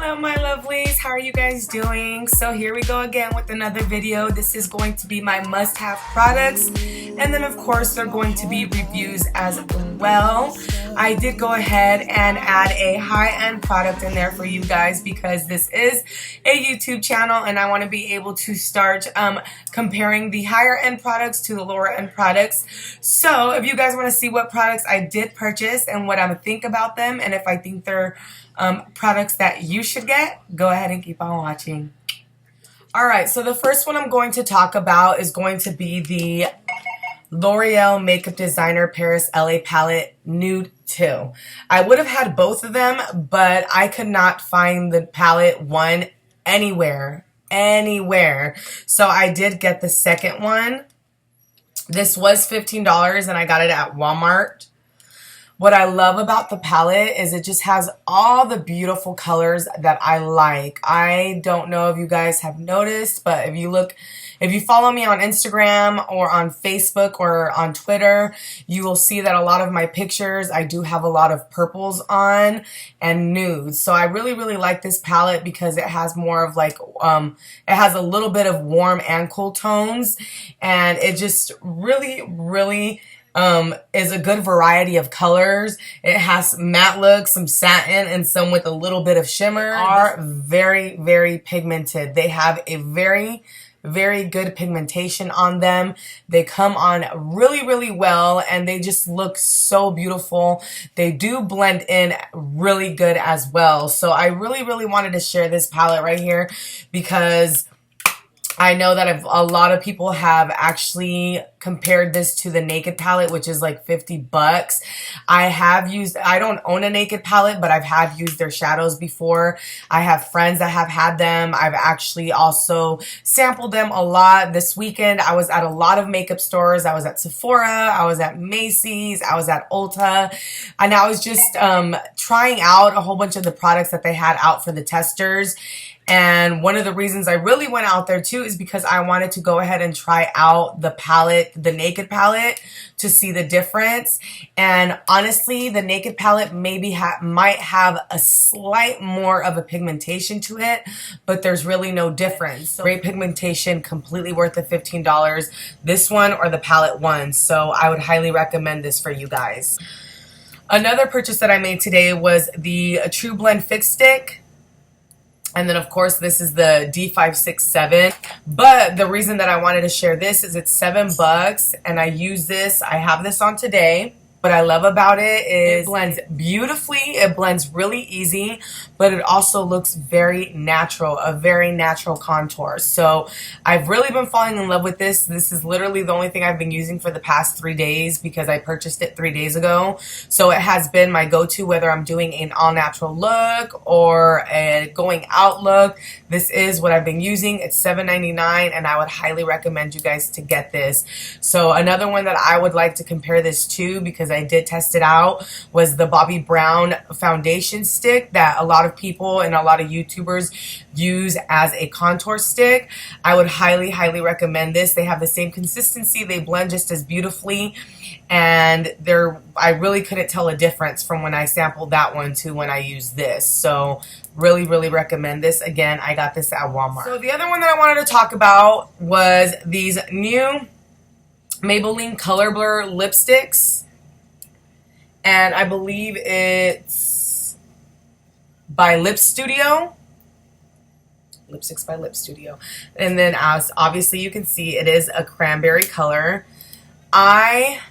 Hello my lovelies, how are you guys doing? So here we go again with another video. This is going to be my must-have products, and then of course they're going to be reviews as well. I did go ahead and add a high-end product in there for you guys because this is a YouTube channel and I want to be able to start comparing the higher end products to the lower end products. So if you guys want to see what products I did purchase and what I think about them, and if I think they're products that you should get, go ahead and keep on watching. Alright, so the first one I'm going to talk about is going to be the L'Oreal Makeup Designer Paris LA Palette Nude 2. I would have had both of them, but I could not find the palette one anywhere. So I did get the second one. This was $15 and I got it at Walmart. What I love about the palette is it just has all the beautiful colors that I like. I don't know if you guys have noticed, but if you follow me on Instagram or on Facebook or on Twitter, you will see that a lot of my pictures, I do have a lot of purples on and nudes. So I really like this palette because it has more of like, it has a little bit of warm and cool tones, and it just really is a good variety of colors. It has matte looks, some satin, and some with a little bit of shimmer. Are very pigmented. They have a very good pigmentation on them. They come on really well, and they just look so beautiful. They do blend in really good as well. So I really wanted to share this palette right here because I know that a lot of people have actually compared this to the Naked palette, which is like $50. I don't own a Naked palette, but I've used their shadows before. I have friends that have had them. I've actually also sampled them a lot. This weekend, I was at a lot of makeup stores. I was at Sephora, I was at Macy's, I was at Ulta, and I was just trying out a whole bunch of the products that they had out for the testers. And one of the reasons I really went out there too is because I wanted to go ahead and try out the palette, the Naked palette, to see the difference. And honestly, the Naked palette might have a slight more of a pigmentation to it, but there's really no difference. So great pigmentation, completely worth the $15. This one or the palette one. So I would highly recommend this for you guys. Another purchase that I made today was the True Blend Fix Stick. And then, of course, this is the D567. But the reason that I wanted to share this is it's $7, and I use this. I have this on today. What I love about it is it blends beautifully. It blends really easy, but it also looks very natural, a very natural contour. So I've really been falling in love with this. This is literally the only thing I've been using for the past 3 days because I purchased it 3 days ago. So it has been my go-to whether I'm doing an all-natural look or a going out look. This is what I've been using. It's $7.99, and I would highly recommend you guys to get this. So another one that I would like to compare this to, because I did test it out, was the Bobbi Brown foundation stick that a lot of people and a lot of YouTubers use as a contour stick. I would highly recommend this. They have the same consistency. They blend just as beautifully, and I really couldn't tell a difference from when I sampled that one to when I used this. So really recommend this. Again, I got this at Walmart. So the other one that I wanted to talk about was these new Maybelline Color Blur lipsticks. And I believe it's by Lip Studio. Lipsticks by Lip Studio. And then as obviously you can see, it is a cranberry color. I,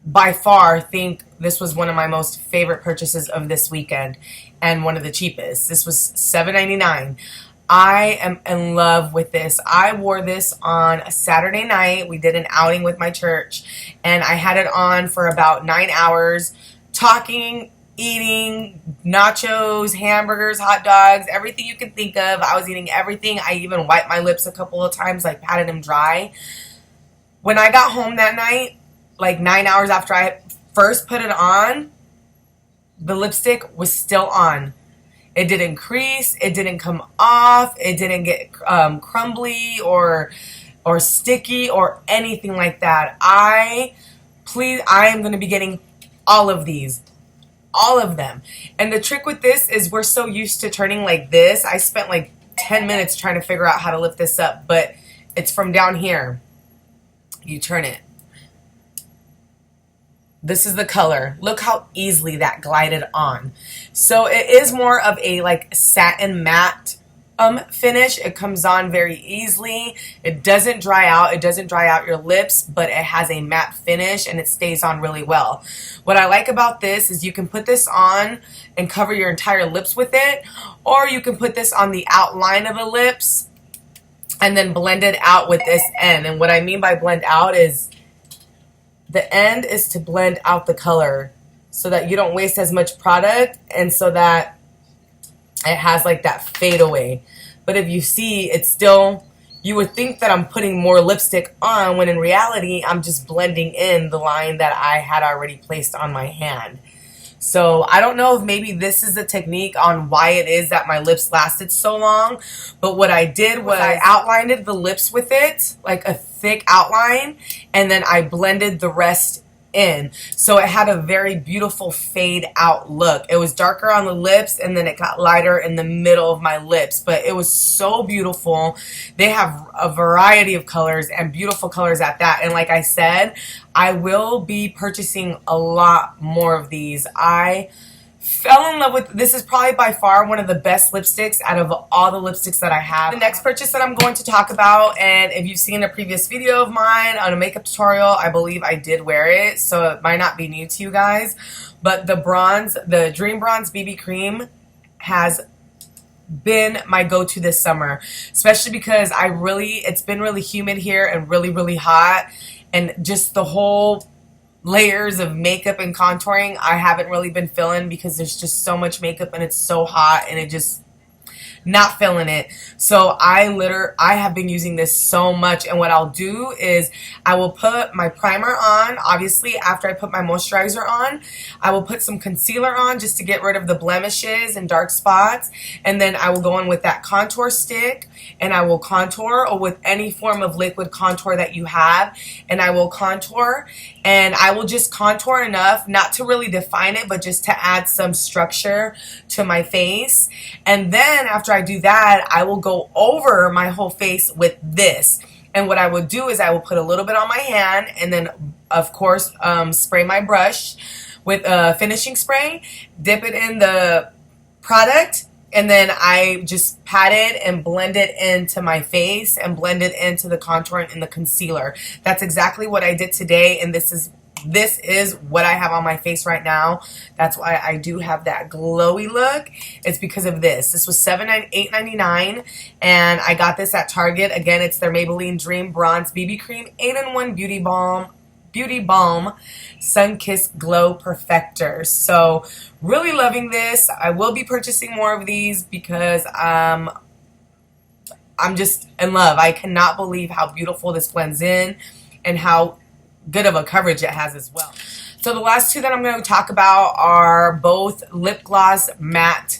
by far, think this was one of my most favorite purchases of this weekend and one of the cheapest. This was $7.99. I am in love with this. I wore this on a Saturday night. We did an outing with my church, and I had it on for about 9 hours, talking, eating nachos, hamburgers, hot dogs, everything you can think of. I was eating everything. I even wiped my lips a couple of times, like patted them dry. When I got home that night, like 9 hours after I first put it on, the lipstick was still on. It didn't crease, it didn't come off, it didn't get crumbly or sticky or anything like that. I am going to be getting all of these. all of them. And the trick with this is we're so used to turning like this. I spent like 10 minutes trying to figure out how to lift this up, but it's from down here. You turn it. This is the color. Look how easily that glided on. So it is more of a like satin matte finish. It comes on very easily. It doesn't dry out. It doesn't dry out your lips, but it has a matte finish and it stays on really well. What I like about this is you can put this on and cover your entire lips with it, or you can put this on the outline of the lips and then blend it out with this end. And what I mean by blend out is the end is to blend out the color so that you don't waste as much product and so that it has like that fade away. But if you see, it's still, you would think that I'm putting more lipstick on when in reality I'm just blending in the line that I had already placed on my hand. So I don't know if maybe this is the technique on why it is that my lips lasted so long, but what I did was I outlined the lips with it, like a thick outline, and then I blended the rest in. So it had a very beautiful fade out look. It was darker on the lips and then it got lighter in the middle of my lips, but it was so beautiful. They have a variety of colors and beautiful colors at that. And like I said, I will be purchasing a lot more of these. I fell in love with this. Is probably by far one of the best lipsticks out of all the lipsticks that I have. The next purchase that I'm going to talk about, and if you've seen a previous video of mine on a makeup tutorial, I believe I did wear it, so it might not be new to you guys, but the Dream Bronze BB Cream has been my go-to this summer, especially because it's been really humid here and really, really hot, and just the whole layers of makeup and contouring I haven't really been feeling because there's just so much makeup and it's so hot and it just not feeling it. So I have been using this so much, and what I'll do is I will put my primer on. Obviously after I put my moisturizer on, I will put some concealer on just to get rid of the blemishes and dark spots, and then I will go in with that contour stick and I will contour, or with any form of liquid contour that you have, and I will contour, and I will just contour enough not to really define it, but just to add some structure to my face. And then after I do that, I will go over my whole face with this. And what I will do is I will put a little bit on my hand, and then of course spray my brush with a finishing spray, dip it in the product, and then I just pat it and blend it into my face and blend it into the contour and the concealer. That's exactly what I did today, and this is what I have on my face right now. That's why I do have that glowy look. It's because of this. This was $8.99, and I got this at Target. Again, it's their Maybelline Dream Bronze BB Cream 8-in-1 Beauty Balm Sun-Kissed Glow Perfector. So really loving this. I will be purchasing more of these because I'm just in love. I cannot believe how beautiful this blends in and how good of a coverage it has as well. So the last two that I'm going to talk about are both lip gloss matte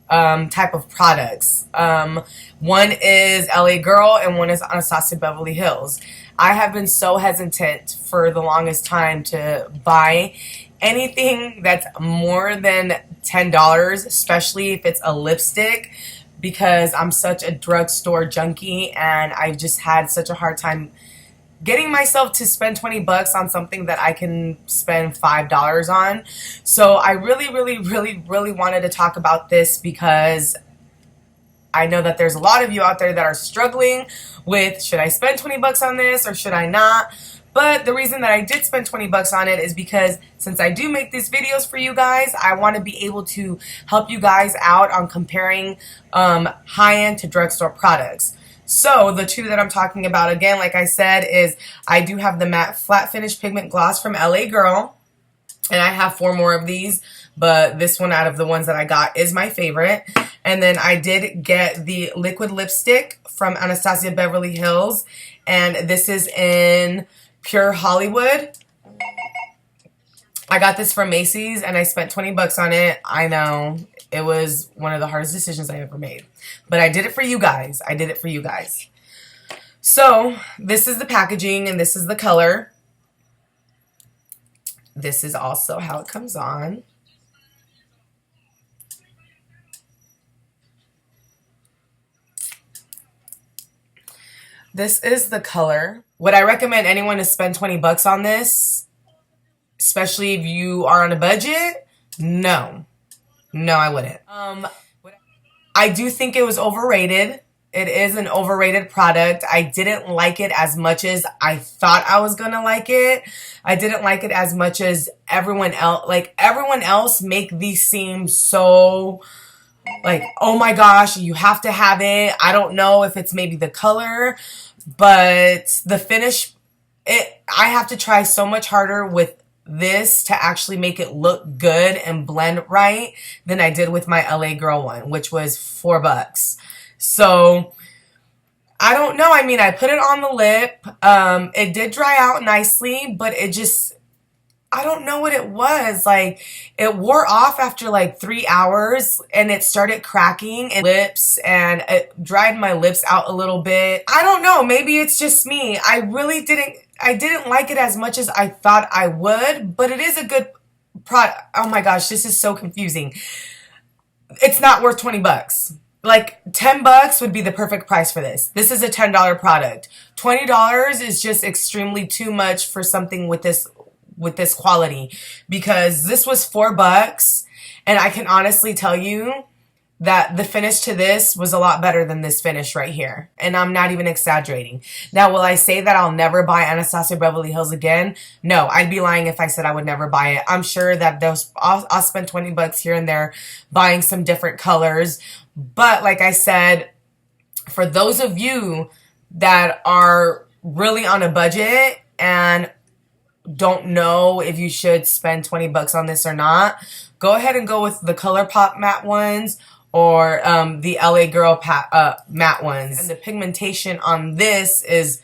type of products. One is LA Girl and one is Anastasia Beverly Hills. I have been so hesitant for the longest time to buy anything that's more than $10, especially if it's a lipstick, because I'm such a drugstore junkie and I've just had such a hard time getting myself to spend 20 bucks on something that I can spend $5 on. So I really wanted to talk about this because I know that there's a lot of you out there that are struggling with, should I spend 20 bucks on this or should I not? But the reason that I did spend 20 bucks on it is because since I do make these videos for you guys, I want to be able to help you guys out on comparing high-end to drugstore products. So the two that I'm talking about, again, like I said, is I do have the matte flat finish pigment gloss from LA Girl, and I have 4 more of these, but this one out of the ones that I got is my favorite. And then I did get the liquid lipstick from Anastasia Beverly Hills, and this is in Pure Hollywood. I got this from Macy's and I spent 20 bucks on it. I know it was one of the hardest decisions I ever made, but I did it for you guys. I did it for you guys. So this is the packaging and this is the color. This is also how it comes on. This is the color. Would I recommend anyone to spend 20 bucks on this? Especially if you are on a budget? No. No, I wouldn't. I do think it was overrated. It is an overrated product. I didn't like it as much as I thought I was gonna like it. I didn't like it as much as everyone else. Like, everyone else make these seem so, like, oh my gosh, you have to have it. I don't know if it's maybe the color, but the finish, I have to try so much harder with this to actually make it look good and blend right than I did with my LA Girl one, which was $4. So I don't know. I mean, I put it on the lip. It did dry out nicely, but it just, I don't know what it was. Like, it wore off after like 3 hours and it started cracking in lips and it dried my lips out a little bit. I don't know. Maybe it's just me. I didn't like it as much as I thought I would, but it is a good product. Oh my gosh, this is so confusing. It's not worth 20 bucks. Like, 10 bucks would be the perfect price for this. This is a $10 product. $20 is just extremely too much for something with this quality, because this was $4 and I can honestly tell you that the finish to this was a lot better than this finish right here. And I'm not even exaggerating. Now, will I say that I'll never buy Anastasia Beverly Hills again? No, I'd be lying if I said I would never buy it. I'm sure that I'll spend 20 bucks here and there buying some different colors. But like I said, for those of you that are really on a budget and don't know if you should spend 20 bucks on this or not, go ahead and go with the ColourPop matte ones or the LA Girl matte ones. And the pigmentation on this is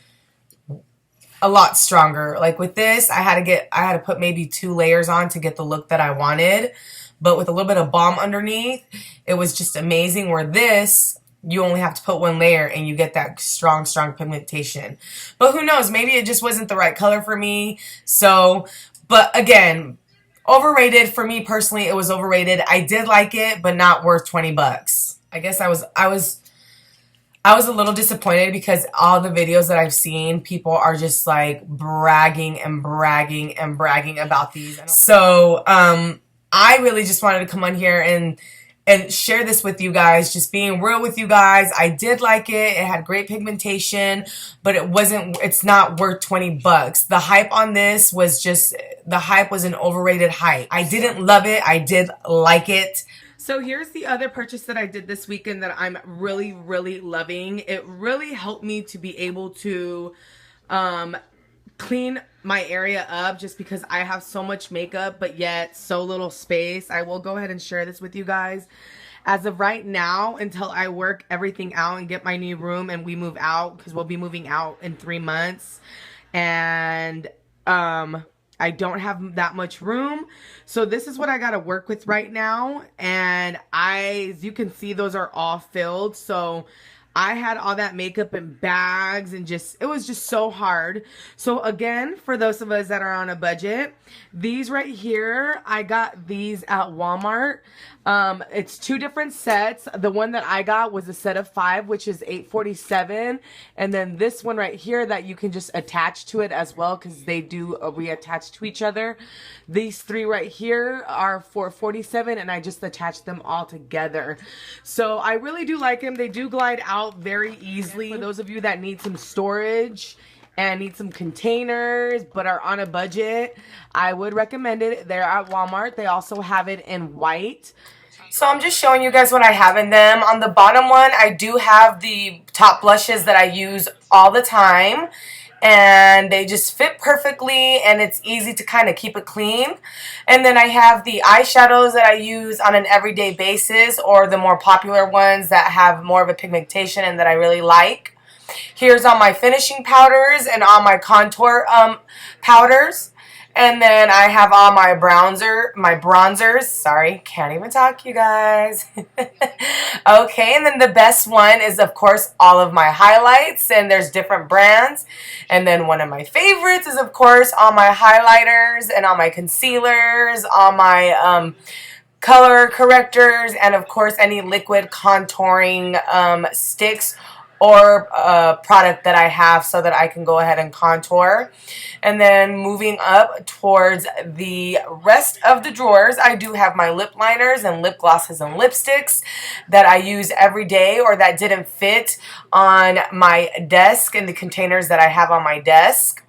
a lot stronger. Like, with this, I had to put maybe 2 layers on to get the look that I wanted. But with a little bit of balm underneath, it was just amazing. Where this, you only have to put 1 layer and you get that strong pigmentation. But who knows? Maybe it just wasn't the right color for me. So, but again, overrated for me personally. It was overrated. I did like it, but not worth 20 bucks. I guess I was a little disappointed because all the videos that I've seen, people are just like bragging about these. So, I really just wanted to come on here and share this with you guys, just being real with you guys. I did like it. It had great pigmentation, but it's not worth 20 bucks. The hype on this was an overrated hype. I didn't love it. I did like it. So here's the other purchase that I did this weekend that I'm really, really loving. It really helped me to be able to clean my area up, just because I have so much makeup but yet so little space. I will go ahead and share this with you guys. As of right now, until I work everything out and get my new room and we move out, because we'll be moving out in 3 months, and I don't have that much room. So this is what I got to work with right now. And as you can see, those are all filled. So I had all that makeup in bags and it was just so hard. So again, for those of us that are on a budget, these right here, I got these at Walmart. It's 2 different sets. The one that I got was a set of 5, which is $8.47. And then this one right here that you can just attach to it as well, because they do reattach to each other. These 3 right here are for $4.47, and I just attached them all together. So I really do like them. They do glide out very easily. For those of you that need some storage and need some containers but are on a budget, I would recommend it. They're at Walmart. They also have it in white. So I'm just showing you guys what I have in them. On the bottom one, I do have the top blushes that I use all the time. And they just fit perfectly, and it's easy to kind of keep it clean. And then I have the eyeshadows that I use on an everyday basis, or the more popular ones that have more of a pigmentation and that I really like. Here's all my finishing powders and all my contour powders. And then I have all my bronzers. Sorry, can't even talk, you guys. Okay, and then the best one is, of course, all of my highlights. And there's different brands. And then one of my favorites is, of course, all my highlighters and all my concealers, all my color correctors, and, of course, any liquid contouring sticks or product that I have so that I can go ahead and contour. And then moving up towards the rest of the drawers, I do have my lip liners and lip glosses and lipsticks that I use every day or that didn't fit on my desk in the containers that I have on my desk.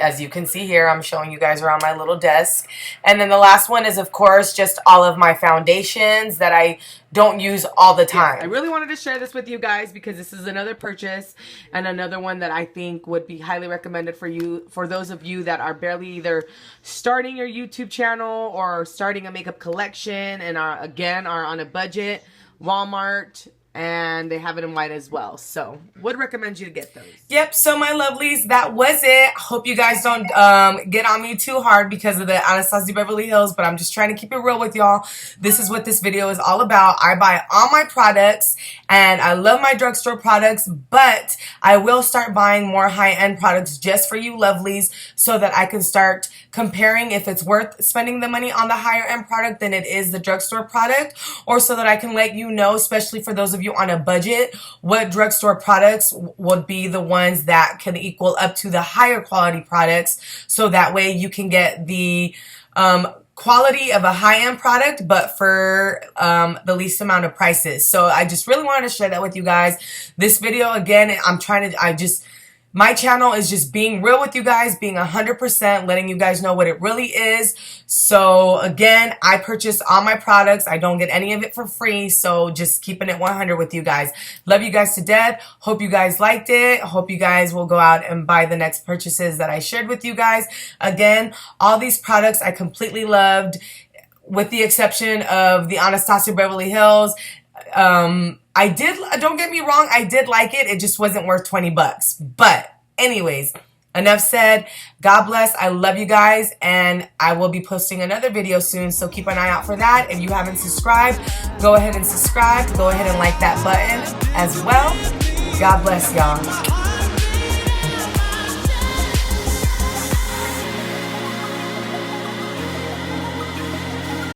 As you can see here, I'm showing you guys around my little desk. And then the last one is, of course, just all of my foundations that I don't use all the time. Yes, I really wanted to share this with you guys because this is another purchase and another one that I think would be highly recommended for you, for those of you that are barely either starting your YouTube channel or starting a makeup collection and are on a budget. Walmart, and they have it in white as well. So would recommend you to get those. Yep, so my lovelies, that was it. Hope you guys don't get on me too hard because of the Anastasia Beverly Hills, but I'm just trying to keep it real with y'all. This is what this video is all about. I buy all my products and I love my drugstore products, but I will start buying more high-end products just for you lovelies so that I can start comparing if it's worth spending the money on the higher end product than it is the drugstore product, or so that I can let you know, especially for those of you on a budget, what drugstore products would be the ones that can equal up to the higher quality products, so that way you can get the quality of a high-end product, but for the least amount of prices. So I just really wanted to share that with you guys. This video, again, my channel is just being real with you guys, being 100%, letting you guys know what it really is. So again, I purchase all my products. I don't get any of it for free. So just keeping it 100 with you guys. Love you guys to death. Hope you guys liked it. Hope you guys will go out and buy the next purchases that I shared with you guys. Again, all these products I completely loved, with the exception of the Anastasia Beverly Hills. Don't get me wrong, I did like it. It just wasn't worth 20 bucks. But anyways, enough said. God bless. I love you guys, and I will be posting another video soon, so keep an eye out for that. If you haven't subscribed, go ahead and subscribe. Go ahead and like that button as well. God bless y'all.